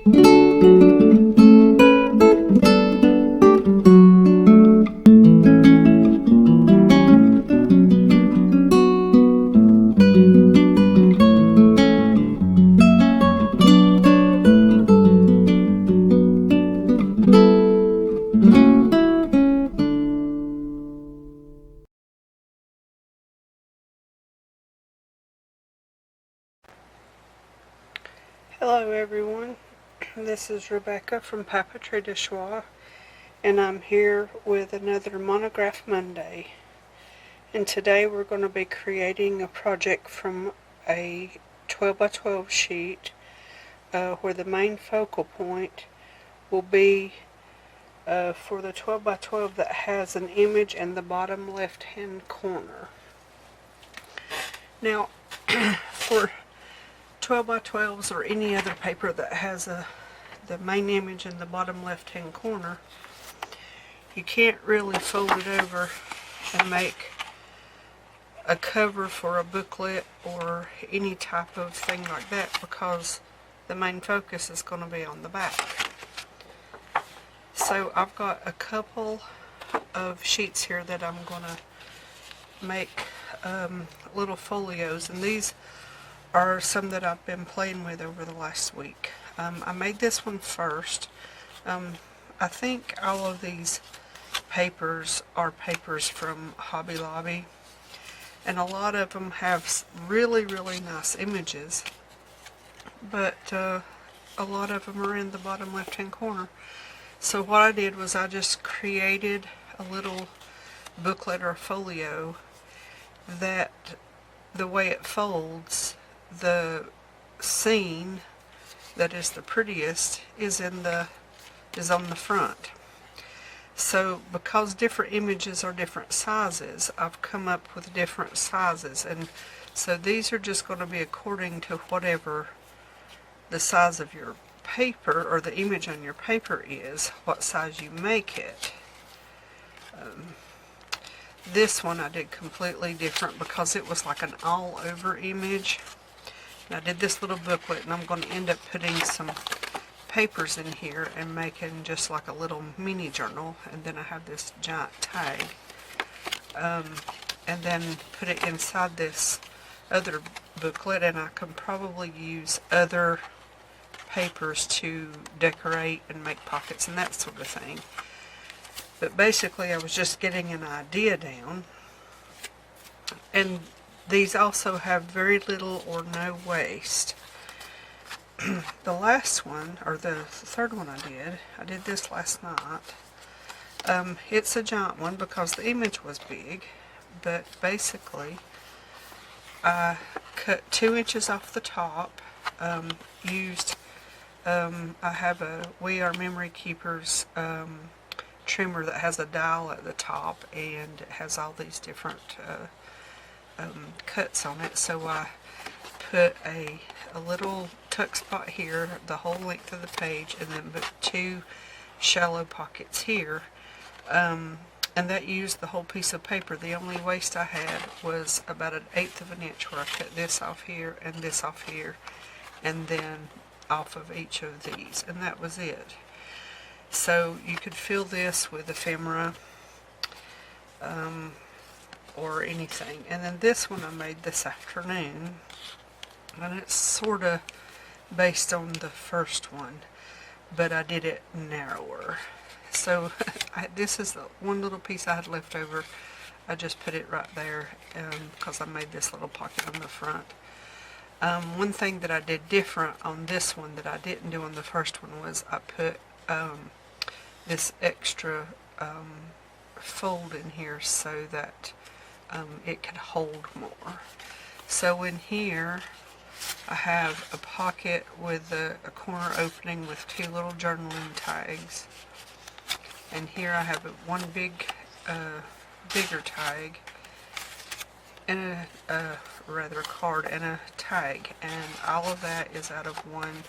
Hello everyone, this is Rebecca from Papeterie de Choix, and I'm here with another Monograph Monday. And today we're going to be creating a project from a 12 by 12 sheet where the main focal point will be for the 12 by 12 that has an image in the bottom left hand corner. Now for 12 by 12s or any other paper that has the main image in the bottom left hand corner, you can't really fold it over and make a cover for a booklet or any type of thing like that, because the main focus is going to be on the back. So I've got a couple of sheets here that I'm going to make little folios, and these are some that I've been playing with over the last week. I made this one first. I think all of these papers are papers from Hobby Lobby, and a lot of them have really nice images, but a lot of them are in the bottom left hand corner. So what I did was I just created a little booklet or folio that the way it folds, the scene that is the prettiest is on the front. So because different images are different sizes, I've come up with different sizes, and so these are just going to be according to whatever the size of your paper or the image on your paper is, what size you make it. This one I did completely different because it was like an all over image. I did this little booklet, and I'm going to end up putting some papers in here and making just like a little mini journal, and then I have this giant tag, and then put it inside this other booklet, and I can probably use other papers to decorate and make pockets and that sort of thing. But basically I was just getting an idea down, and these also have very little or no waste. The last one, or the third one I did this last night. It's a giant one because the image was big, but basically I cut 2 inches off the top, used, I have a We Are Memory Keepers trimmer that has a dial at the top, and it has all these different cuts on it. So I put a little tuck spot here the whole length of the page, and then put 2 shallow pockets here, and that used the whole piece of paper. The only waste I had was about 1/8 of an inch, where I cut this off here and this off here, and then off of each of these, and that was it. So you could fill this with ephemera or anything. And then this one I made this afternoon, and it's sort of based on the first one, but I did it narrower. So this is the one little piece I had left over. I just put it right there because I made this little pocket on the front. One thing that I did different on this one that I didn't do on the first one was I put this extra fold in here so that it could hold more. So in here I have a pocket with a corner opening with 2 little journaling tags, and here I have one bigger tag and a card and a tag, and all of that is out of one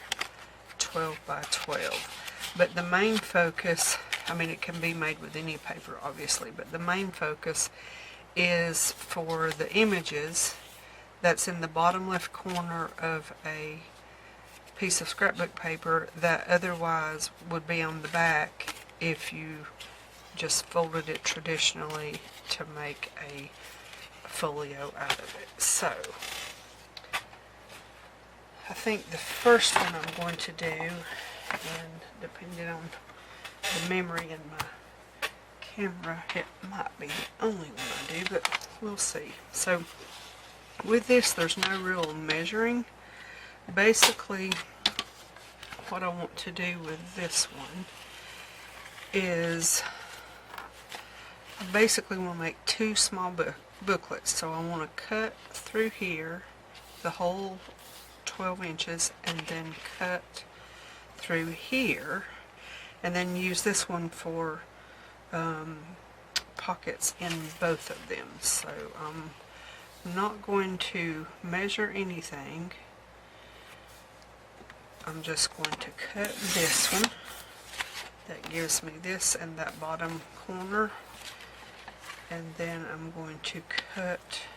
12 by 12. But the main focus, I mean, it can be made with any paper obviously, but the main focus is for the images that's in the bottom left corner of a piece of scrapbook paper that otherwise would be on the back if you just folded it traditionally to make a folio out of it. So I think the first one I'm going to do, and depending on the memory in my camera, it might be the only one I do, but we'll see. So with this, there's no real measuring. Basically, what I want to do with this one is I basically want to make two small booklets. So I want to cut through here the whole 12 inches and then cut through here, and then use this one for pockets in both of them. So I'm not going to measure anything. I'm just going to cut this one. That gives me this and that bottom corner. And then I'm going to cut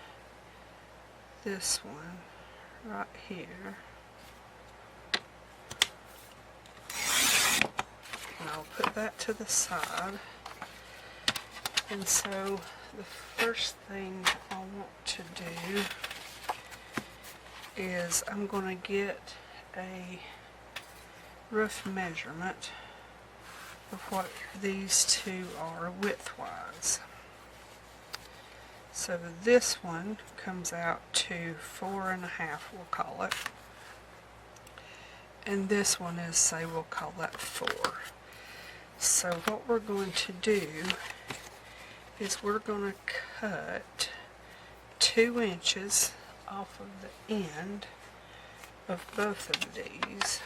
this one right here. And I'll put that to the side. And so the first thing I want to do is I'm going to get a rough measurement of what these two are width-wise. So this one comes out to 4.5, we'll call it. And this one is, say, we'll call that 4. So what we're going to do is we're going to cut 2 inches off of the end of both of these.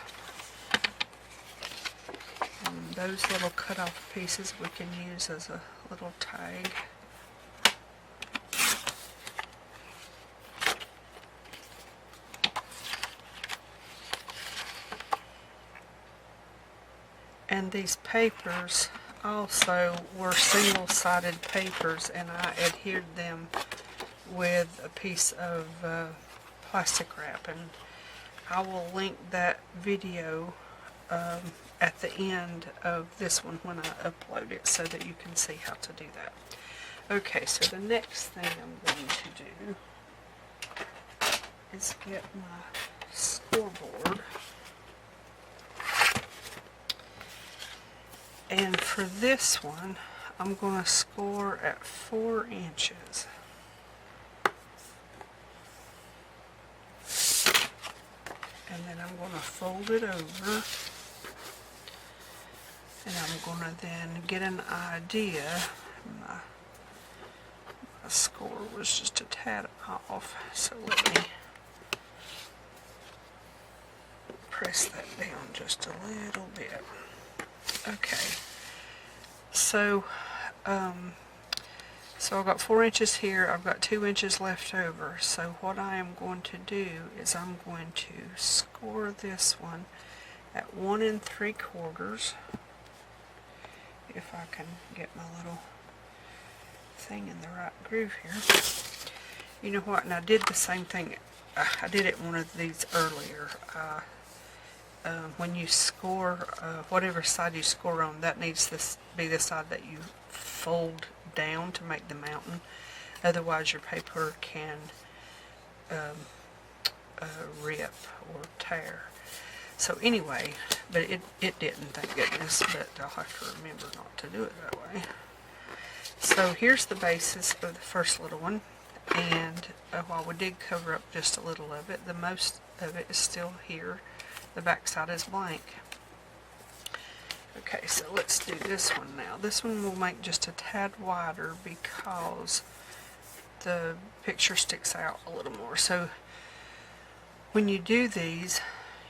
And those little cut off pieces we can use as a little tag. And these papers also were single-sided papers, and I adhered them with a piece of plastic wrap, and I will link that video at the end of this one when I upload it so that you can see how to do that. Okay, so the next thing I'm going to do is get my scoreboard. And for this one, I'm going to score at 4 inches. And then I'm going to fold it over. And I'm going to then get an idea. My score was just a tad off, so let me press that down just a little bit. Okay, so I've got 4 inches here, I've got 2 inches left over, so what I am going to do is I'm going to score this one at 1 3/4, if I can get my little thing in the right groove here. You know what, and I did the same thing, I did it one of these earlier. When you score, whatever side you score on, that needs to be the side that you fold down to make the mountain. Otherwise your paper can rip or tear. So anyway, but it didn't, thank goodness, but I'll have to remember not to do it that way. So here's the basis of the first little one, and while we did cover up just a little of it, the most of it is still here. The back side is blank. Okay, so let's do this one now. This one will make just a tad wider because the picture sticks out a little more. So when you do these,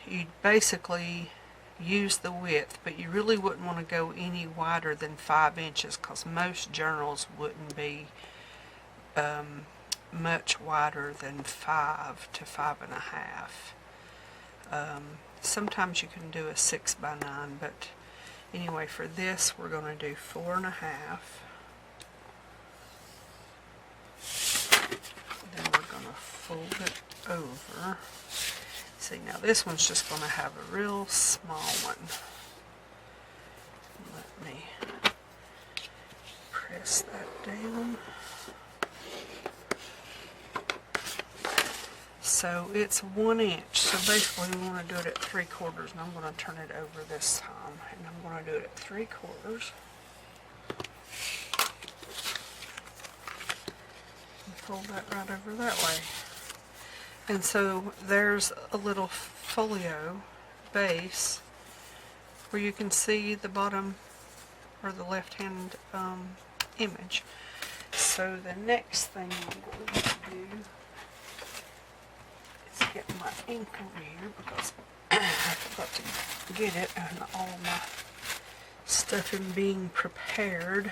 you basically use the width, but you really wouldn't want to go any wider than 5 inches because most journals wouldn't be much wider than 5 to 5.5. Sometimes you can do a 6 by 9, but anyway, for this we're going to do 4.5. Then we're going to fold it over. This see, now this one's just going to have a real small one. Let me press that down. So it's 1 inch. So basically we want to do it at 3/4, and I'm going to turn it over this time, and I'm going to do it at 3/4. And fold that right over that way. And so there's a little folio base where you can see the bottom or the left-hand image. So the next thing I'm going to do is get my ink over here because I forgot to get it, and all my stuff in being prepared.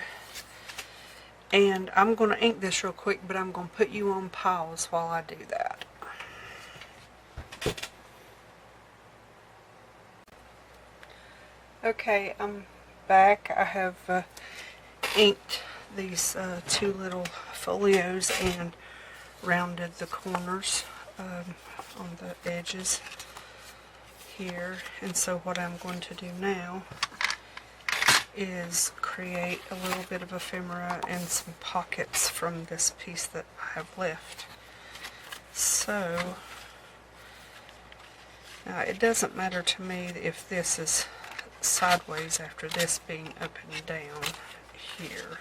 And I'm going to ink this real quick, but I'm going to put you on pause while I do that. Okay, I'm back. I have inked these 2 little folios and rounded the corners on the edges here. And so what I'm going to do now is create a little bit of ephemera and some pockets from this piece that I have left. So now it doesn't matter to me if this is sideways after this being up and down here.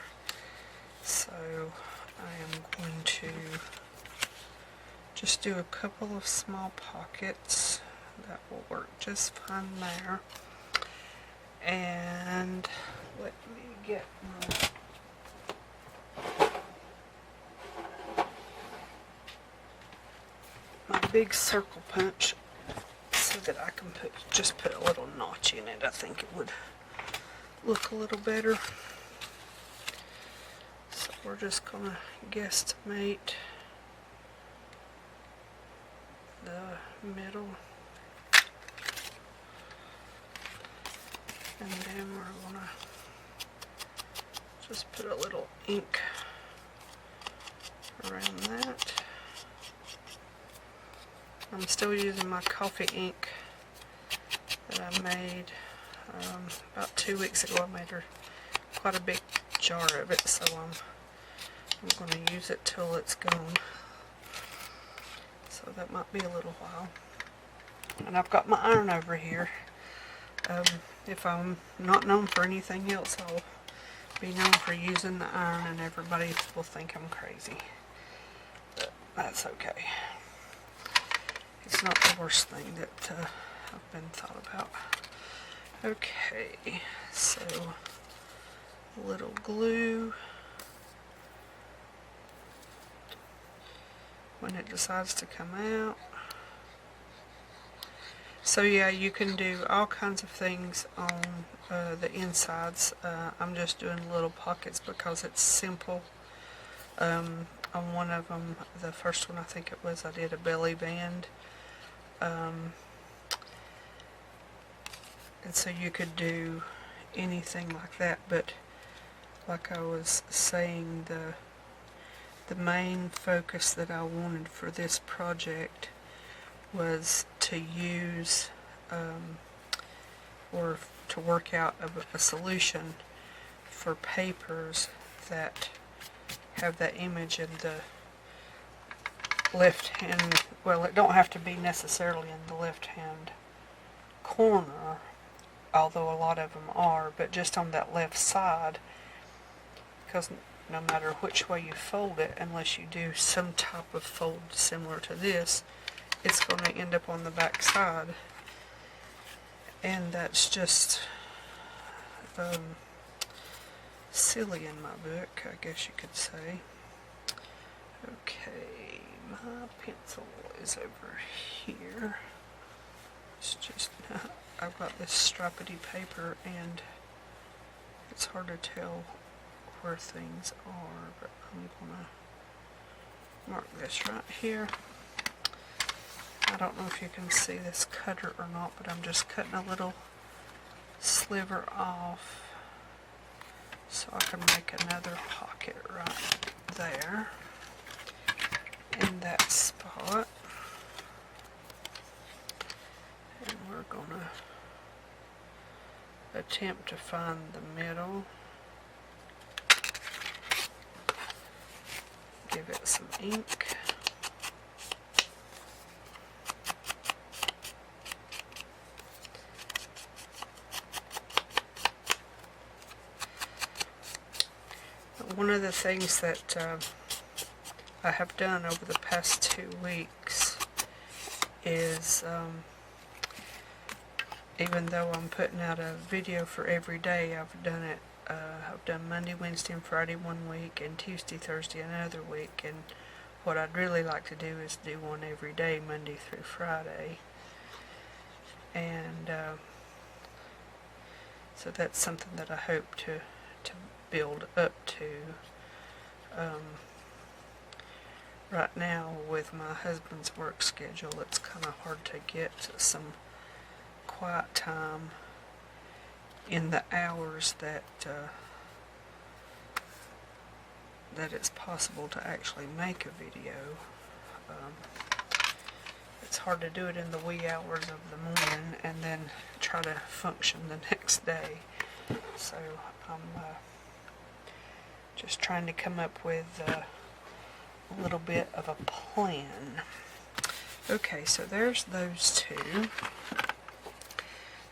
So I am going to just do a couple of small pockets. That will work just fine there. And let me get my big circle punch so that I can just put a little notch in it. I think it would look a little better. So we're just going to guesstimate the middle. And then we're going to just put a little ink around that. I'm still using my coffee ink that I made about 2 weeks ago. I made quite a big jar of it, so I'm going to use it till it's gone. So that might be a little while. And I've got my iron over here. If I'm not known for anything else, I'll be known for using the iron, and everybody will think I'm crazy. But that's okay. It's not the worst thing that I've been thought about. Okay, so a little glue. When it decides to come out. So yeah, you can do all kinds of things on the insides. I'm just doing little pockets because it's simple. On one of them, the first one I think it was, I did a belly band. And so you could do anything like that, but like I was saying, the main focus that I wanted for this project was to use or to work out a solution for papers that have that image in the left hand. Well, it don't have to be necessarily in the left hand corner, although a lot of them are, but just on that left side, because no matter which way you fold it, unless you do some type of fold similar to this, it's going to end up on the back side. And that's just silly in my book, I guess you could say. Okay, my pencil is over here. It's just, I've got this stripedy paper and it's hard to tell where things are, but I'm going to mark this right here. I don't know if you can see this cutter or not, but I'm just cutting a little sliver off so I can make another pocket right there in that spot. we're gonna attempt to find the middle. Give it some ink. One of the things that I have done over the past 2 weeks is, even though I'm putting out a video for every day, I've done Monday, Wednesday, and Friday one week, and Tuesday, Thursday another week. And what I'd really like to do is do one every day, Monday through Friday. And so that's something that I hope to build up to. Right now, with my husband's work schedule, it's kind of hard to get some quiet time in the hours that it's possible to actually make a video. It's hard to do it in the wee hours of the morning and then try to function the next day. So I'm just trying to come up with a little bit of a plan. Okay, so there's those two.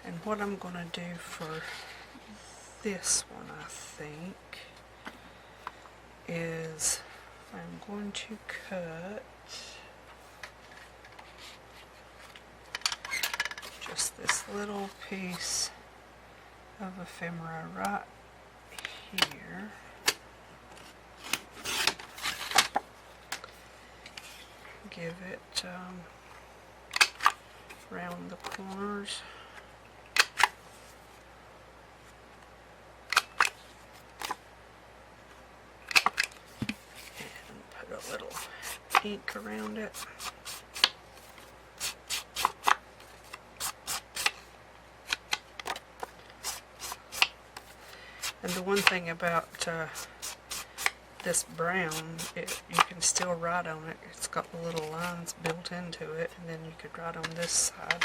And what I'm going to do for this one, I think, is I'm going to cut just this little piece of ephemera right here. Give it around the corners. And put a little ink around it. And the one thing about this brown, you can still write on it. It's got the little lines built into it, and then you could write on this side.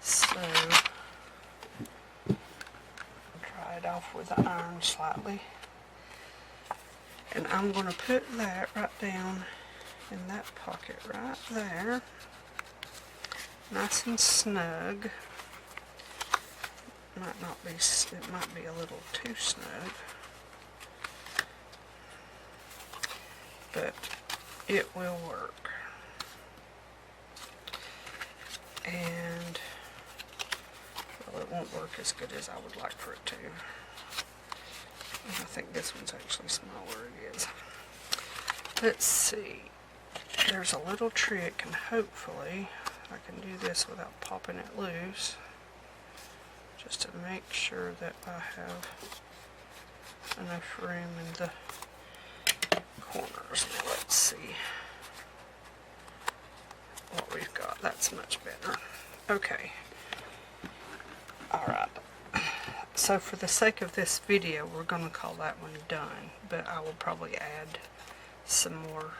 So I'll dry it off with the iron slightly. And I'm going to put that right down in that pocket right there. Nice and snug. It might be a little too snug. But it will work. And, well, it won't work as good as I would like for it to. And I think this one's actually smaller, it is. Let's see. There's a little trick, and hopefully I can do this without popping it loose. Just to make sure that I have enough room in the corners. Now let's see what we've got. That's much better. Okay. Alright. So for the sake of this video, we're going to call that one done. But I will probably add some more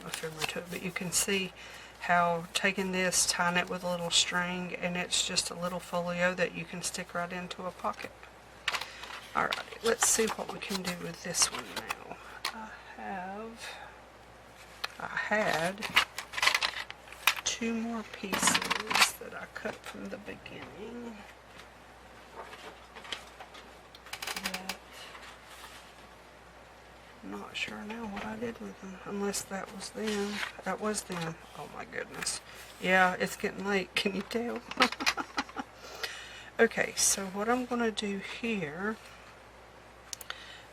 ephemera to it. But you can see how taking this, tying it with a little string, and it's just a little folio that you can stick right into a pocket. Alright, let's see what we can do with this one now. I had 2 more pieces that I cut from the beginning. I'm not sure now what I did with them, unless that was them. That was them. Oh my goodness. Yeah, it's getting late, can you tell? Okay, so what I'm going to do here,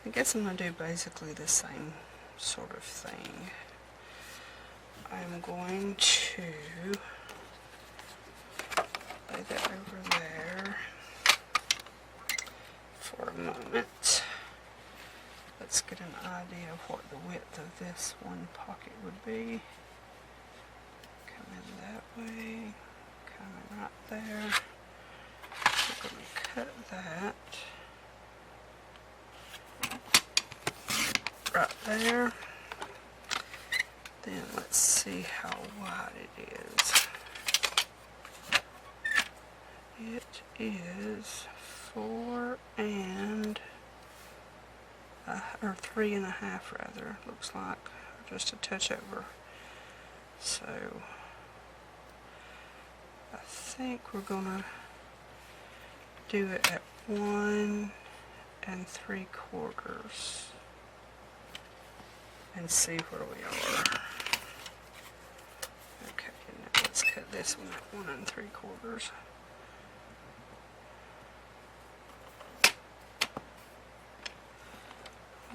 I guess I'm going to do basically the same sort of thing. I'm going to lay that over there for a moment. Let's get an idea of what the width of this one pocket would be. Come in that way, come in right there. We're going to cut that right there. Then let's see how wide it is. It is 4 and or 3.5 rather, looks like, just a touch over. So I think we're gonna do it at 1 3/4 and see where we are. Okay, now let's cut this one at 1 3/4.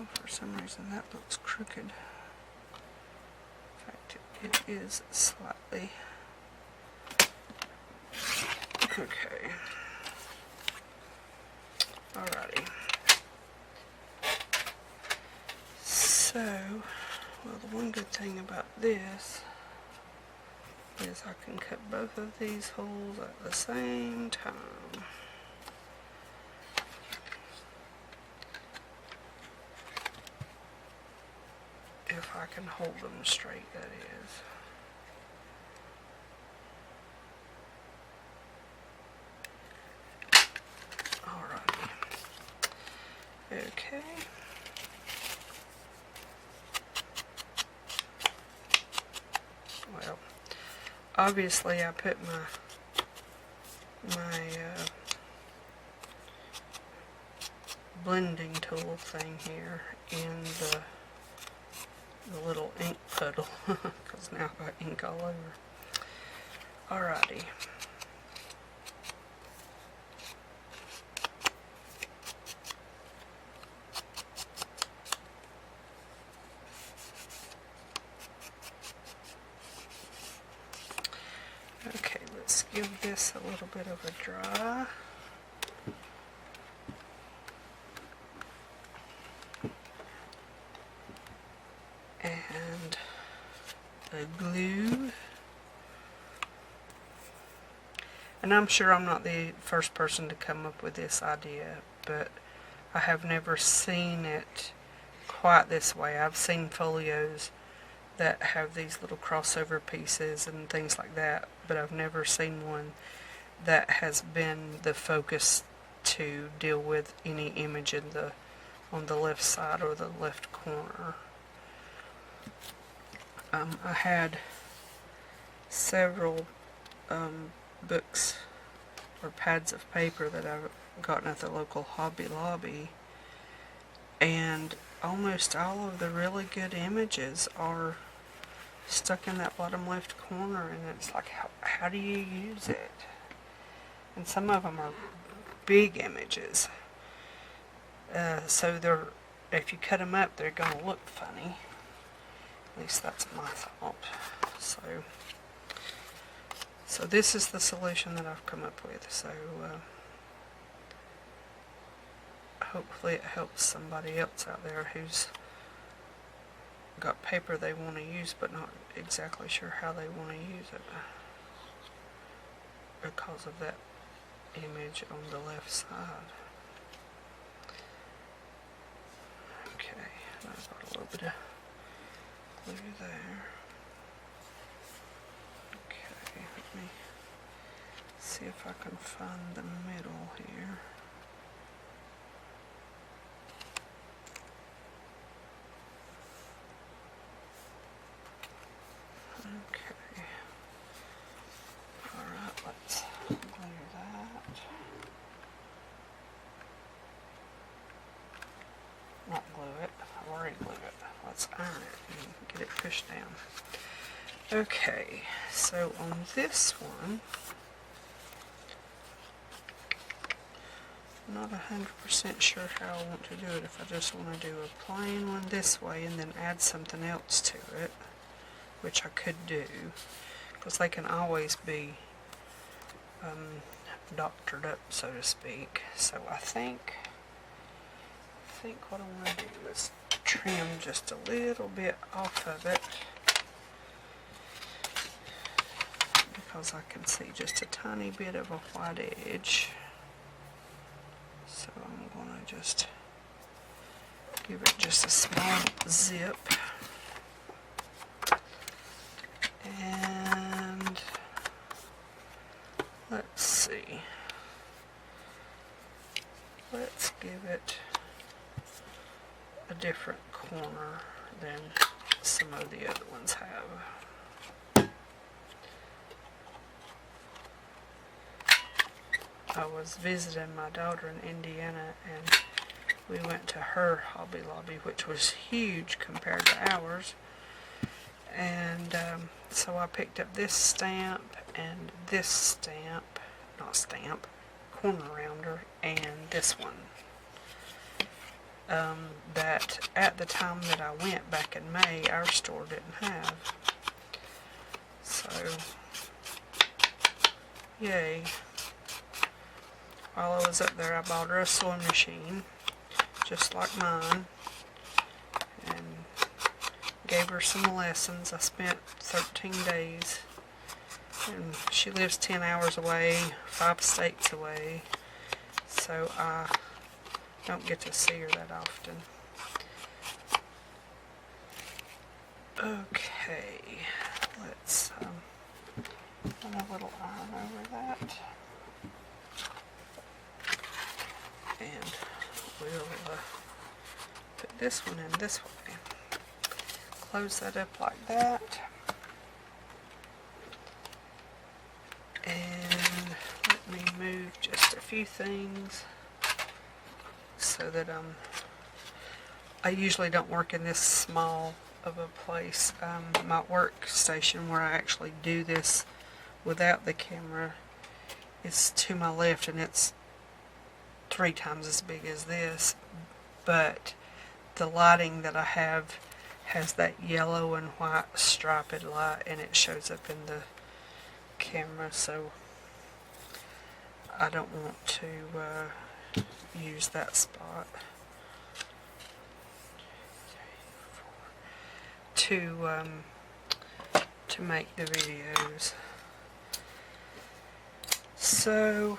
Oh, for some reason that looks crooked. In fact, it is slightly. Okay. Alrighty. So, well, the one good thing about this is I can cut both of these holes at the same time. If I can hold them straight, that is. Alrighty. Okay. Well, obviously I put my blending tool thing here in the little ink puddle because now I've got ink all over. Alrighty. Okay, let's give this a little bit of a dry. And a glue. And I'm sure I'm not the first person to come up with this idea, but I have never seen it quite this way. I've seen folios that have these little crossover pieces and things like that, but I've never seen one that has been the focus to deal with any image in on the left side or the left corner. I had several books or pads of paper that I've gotten at the local Hobby Lobby, and almost all of the really good images are stuck in that bottom left corner, and it's like, how do you use it? And some of them are big images, so if you cut them up, they're going to look funny. At least that's my thought. So this is the solution that I've come up with. So hopefully it helps somebody else out there who's got paper they want to use but not exactly sure how they want to use it because of that image on the left side. Okay, I've got a little bit of glue there. Okay, let me see if I can find the middle here. Okay. Alright, let's glue that. Not glue it, I've already glued it. Let's iron it and get it pushed down. Okay, so on this one, I'm not 100% sure how I want to do it. If I just want to do a plain one this way and then add something else to it, which I could do, because they can always be doctored up, so to speak. So I think what I want to do is trim just a little bit off of it, because I can see just a tiny bit of a white edge. So I'm going to just give it just a small zip. And let's see. let's give it a different corner than some of the other ones have. I was visiting my daughter in Indiana, and we went to her Hobby Lobby, which was huge compared to ours. And so I picked up this stamp and this stamp, not stamp, corner rounder, and this one. That at the time that I went back in May, our store didn't have. So, yay. While I was up there, I bought her a sewing machine, just like mine, and gave her some lessons. I spent 13 days, and she lives 10 hours away, 5 states away, so I don't get to see her that often. Okay, let's run a little iron over that, and we'll put this one in this way. Close that up like that, and let me move just a few things so that I usually don't work in this small of a place. My workstation where I actually do this without the camera is to my left, and it's 3 times as big as this, but the lighting that I have has that yellow and white striped light, and it shows up in the camera, so I don't want to use that spot to make the videos. So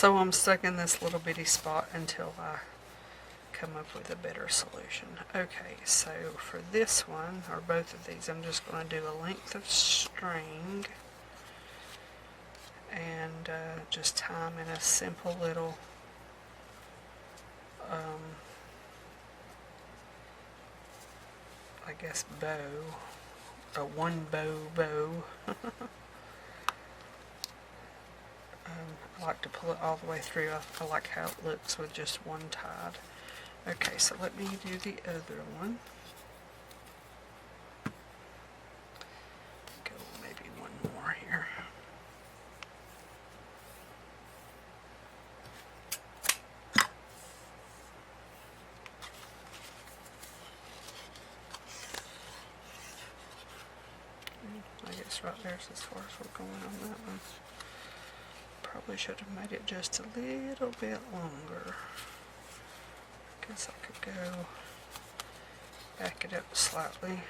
I'm stuck in this little bitty spot until I come up with a better solution. Okay, so for this one, or both of these, I'm just going to do a length of string and just tie them in a simple little I guess bow, a one bow. I like to pull it all the way through. I like how it looks with just one tied. Okay, so let me do the other one. Go maybe one more here. I guess right there's as far as we're going on that one. Probably should have made it just a little bit longer. Guess I could go back it up slightly.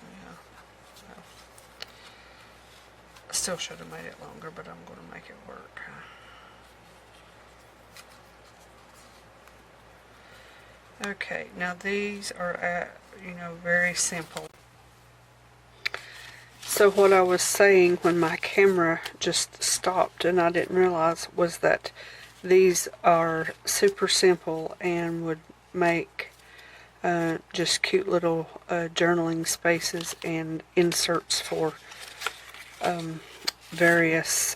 Yeah, well, I still should have made it longer, but I'm going to make it work. Okay, now these are very simple. So what I was saying when my camera just stopped and I didn't realize was that these are super simple and would make just cute little journaling spaces and inserts for various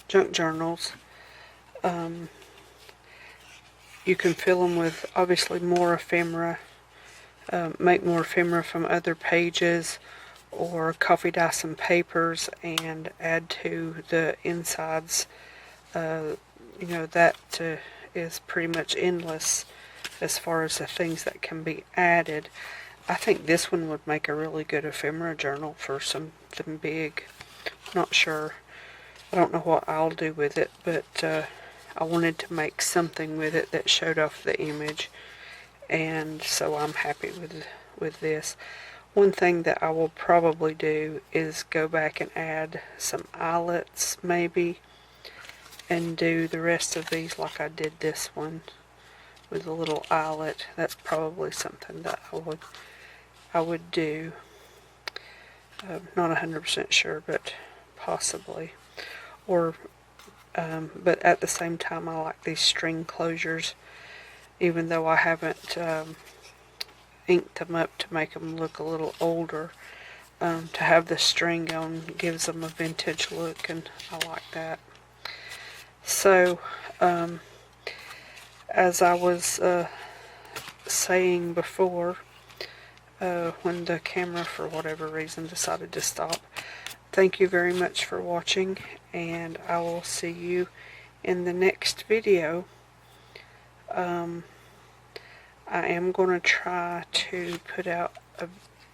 junk journals. You can fill them with obviously more ephemera, make more ephemera from other pages, or coffee dye some papers and add to the insides. That is pretty much endless as far as the things that can be added. I think this one would make a really good ephemera journal for something big. Not sure. I don't know what I'll do with it, but I wanted to make something with it that showed off the image, and so I'm happy with this. One thing that I will probably do is go back and add some eyelets maybe, and do the rest of these like I did this one with a little eyelet. That's probably something that I would do. Not 100% sure, but possibly. or but at the same time I like these string closures, even though I haven't inked them up to make them look a little older. To have the string on gives them a vintage look, and I like that. So, as I was saying before, when the camera for whatever reason decided to stop, thank you very much for watching, and I will see you in the next video. I am going to try to put out a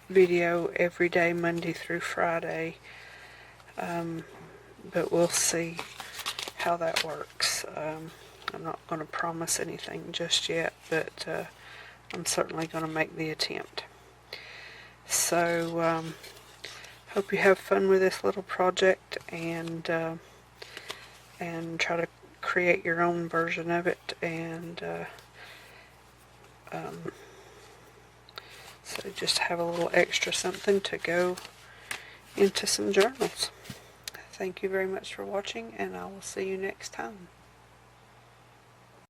video every day, Monday through Friday, but we'll see how that works. I'm not going to promise anything just yet, but I'm certainly going to make the attempt. So, hope you have fun with this little project, and try to create your own version of it, and so just have a little extra something to go into some journals. Thank you very much for watching, and I will see you next time.